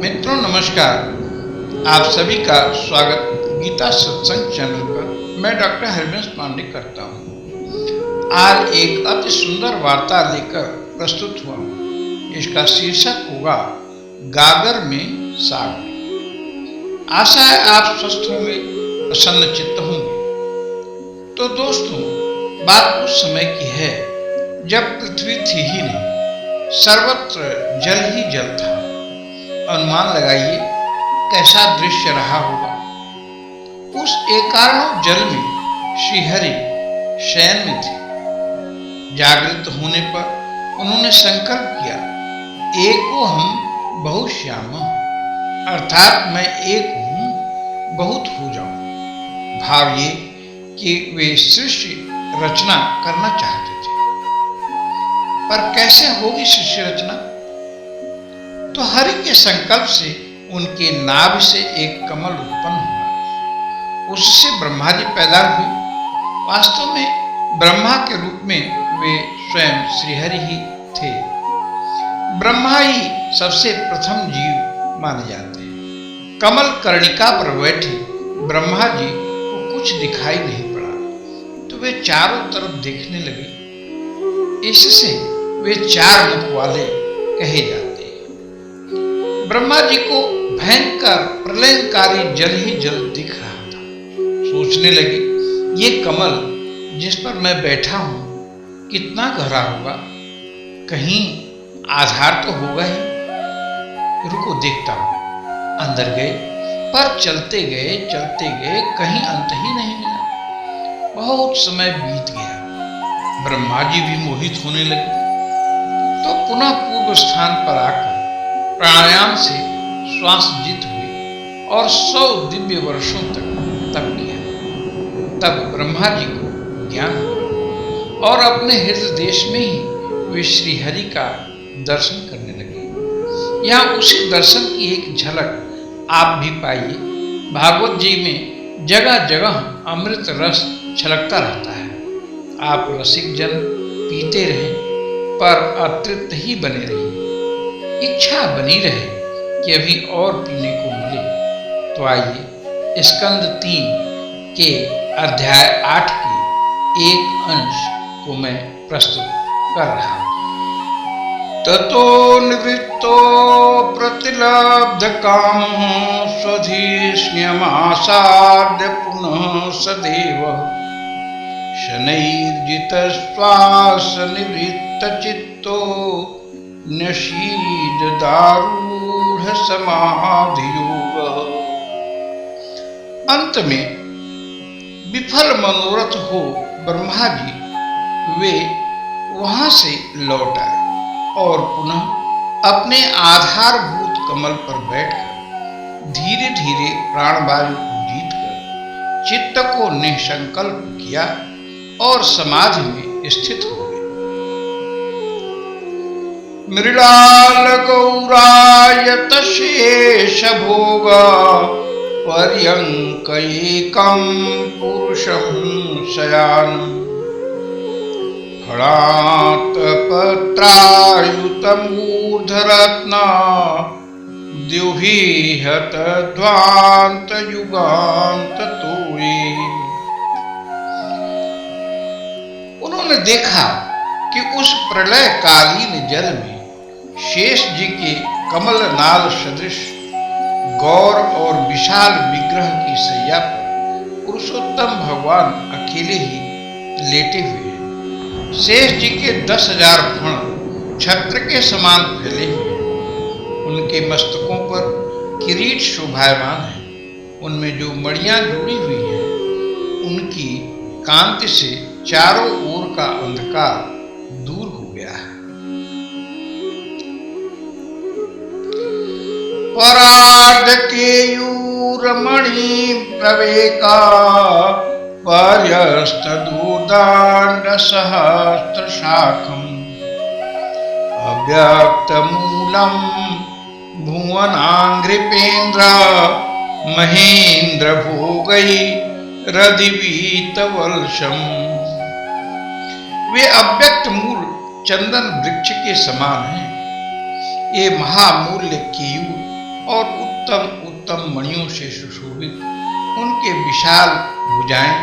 मित्रों नमस्कार। आप सभी का स्वागत गीता सत्संग चैनल पर मैं डॉक्टर हरवंश पांडे करता हूँ। आज एक अति सुंदर वार्ता लेकर प्रस्तुत हुआ हूँ। इसका शीर्षक होगा गागर में सागर। आशा है आप स्वस्थ होंगे, प्रसन्न चित्त होंगे। तो दोस्तों, बात उस समय की है जब पृथ्वी थी ही नहीं, सर्वत्र जल ही जल था। अनुमान लगाइए कैसा दृश्य रहा होगा। उस एकारण जल में श्रीहरि शयन में थे। जागृत होने पर उन्होंने संकल्प किया, एको हम बहुश्याम, अर्थात मैं एक हूं, बहुत हो जाऊं। भाव ये कि वे सृष्टि रचना करना चाहते थे। पर कैसे होगी सृष्टि रचना? तो हरि के संकल्प से उनके नाभि से एक कमल उत्पन्न हुआ। उससे ब्रह्मा जी पैदा हुए। वास्तव में ब्रह्मा के रूप में वे स्वयं श्रीहरि ही थे। ब्रह्मा ही सबसे प्रथम जीव माने जाते हैं। कमल कर्णिका पर बैठे ब्रह्मा जी को कुछ दिखाई नहीं पड़ा तो वे चारों तरफ देखने लगे। इससे वे चार मुख वाले कहे जाते। ब्रह्मा जी को भयंकर प्रलयकारी जल ही जल दिख रहा था। सोचने लगे, ये कमल जिस पर मैं बैठा हूं कितना गहरा होगा, कहीं आधार तो होगा ही। रुको देखता हूं। अंदर गए, पर चलते गए कहीं अंत ही नहीं मिला। बहुत समय बीत गया। ब्रह्मा जी भी मोहित होने लगे तो पुनः पूर्व स्थान पर आकर प्राणायाम से श्वास जीत हुए और 100 दिव्य वर्षों तक तप किया। तब ब्रह्मा जी को ज्ञान हुआ और अपने हृदय देश में ही वे श्री हरि का दर्शन करने लगे। यहाँ उसी दर्शन की एक झलक आप भी पाइए। भागवत जी में जगह जगह अमृत रस छलकता रहता है। आप रसिक जन पीते रहें, पर अतृप्त ही बने रहिए। इच्छा बनी रहे कि अभी और पीने को मिले। तो आइए स्कंद 3 के अध्याय 8 के एक अंश को मैं प्रस्तुत कर रहा हूं। ततो निवृत्तो प्रतिलब्ध काम स्वधीष्ण्यमासाद्य पुनः सदैव शनैर्जित श्वास निवृत्त चित्तो नशीद दारूढ़ समाधि योग। अंत में विफल मनोरथ हो ब्रह्मा जी वे वहां से लौट आए और पुनः अपने आधारभूत कमल पर बैठकर धीरे धीरे प्राणवायु को जीतकर चित्त को निसंकल्प किया और समाधि में स्थित हो गए। मृणाल गौरायत शेष भोग पर्यंक एकं पुरुषं शयानं फणात पत्रायुत मूर्धरत्न द्युभिहत ध्वांत युगांत तोये। उन्होंने देखा कि उस प्रलयकालीन जल में शेष जी के कमल नाल सदृश गौर और विशाल विग्रह की सैया पर पुरुषोत्तम भगवान अकेले ही लेटे हुए हैं। शेष जी के 10,000 फण छत्र के समान फैले हुए हैं। उनके मस्तकों पर किरीट शोभायमान है। उनमें जो मणियां जुड़ी हुई हैं, उनकी कांति से चारों ओर का अंधकार दूर हो गया है। परार्ध केयूरमणि प्रवेका पर्यस्त दूदांड सहस्त्र शाखम अव्यक्त मूलम भुवनांग्रिपेन्द्र महेंद्र भोगई रदिवीत वल्शम। वे अव्यक्त मूल चंदन वृक्ष के समान हैं। ये महामूल्य केयूर और उत्तम उत्तम मणियों से सुशोभित उनके विशाल भुजाएं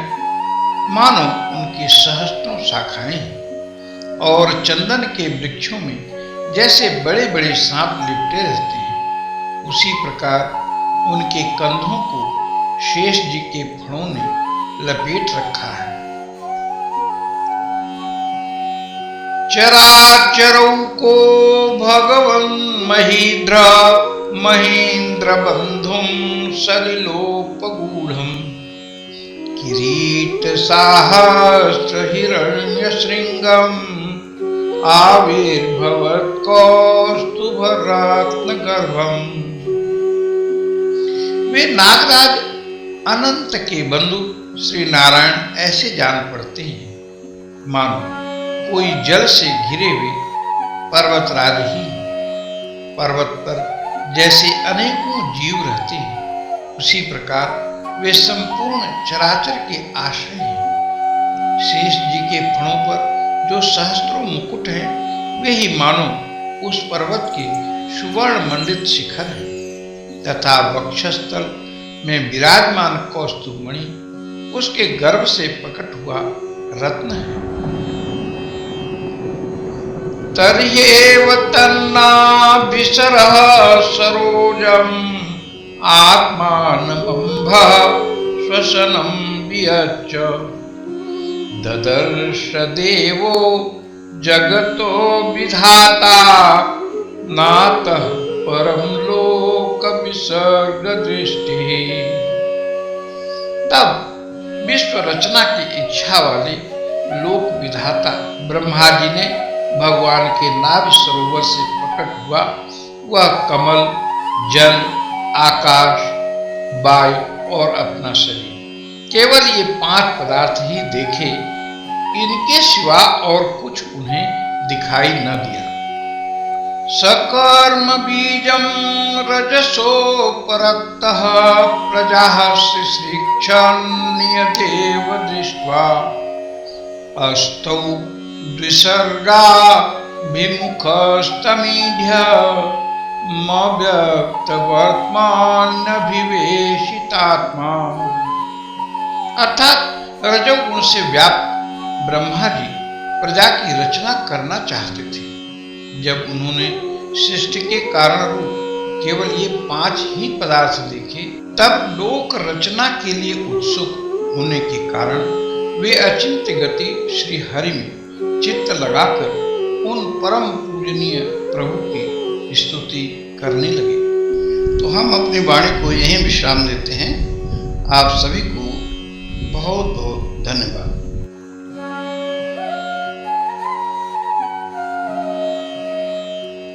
मानो उनकी सहस्त्रों शाखाएं और चंदन के वृक्षों में जैसे बड़े बड़े सांप लिपटे रहते हैं, उसी प्रकार उनके कंधों को शेष जी के फणों ने लपेट रखा है। चराचरौ को भगवन् महीन्द्र बंधुं सलिलोपगूढ़म् किरीट साहस्र हिरण्य श्रृंगम आविर्भवत् कौस्तुभ रत्न गर्भम। वे नागराज अनंत के बंधु श्री नारायण ऐसे जान पड़ते हैं मानो कोई जल से घिरे हुए पर्वतराज ही। पर्वत पर जैसे अनेकों जीव रहते हैं, उसी प्रकार वे संपूर्ण चराचर के आश्रय हैं। शेष जी के फणों पर जो सहस्त्रों मुकुट हैं, वे ही मानो उस पर्वत के सुवर्ण मंडित शिखर हैं तथा वक्षस्थल में विराजमान कौस्तुभ मणि उसके गर्भ से प्रकट हुआ रत्न है। तर्ह्येव तन्नाभिसरः सरोजम् आत्मानमम्भः श्वसनं वियच्च ददर्श देवो जगतो विधाता नातः परम लोक विसर्ग दृष्टि। तब विश्व रचना की इच्छा वाले लोक विधाता ब्रह्मा जी ने भगवान के नाभि सरोवर से प्रकट हुआ वह कमल, जल, आकाश, वायु और अपना शरीर, केवल ये 5 पदार्थ ही देखे, इनके सिवा और कुछ उन्हें दिखाई न दिया। सकर्म बीजं रजसोपरक्तः प्रजाः शिश्रिक्षन्नियतेव दृष्ट्वा अस्तौ द्विसर्गा विमुखस्तमीढ्य मव्यक्तवर्त्मान्यभिवेशितात्मा। अर्थात रजोगुण से व्याप्त ब्रह्मा जी प्रजा की रचना करना चाहते थे। जब उन्होंने सृष्टि के कारण रूप केवल ये 5 ही पदार्थ देखे, तब लोक रचना के लिए उत्सुक होने के कारण वे अचिंत्य गति श्री हरि में चित्त लगाकर उन परम पूजनीय प्रभु की स्तुति करने लगे। तो हम अपनी वाणी को यहीं विश्राम देते हैं। आप सभी को बहुत बहुत धन्यवाद।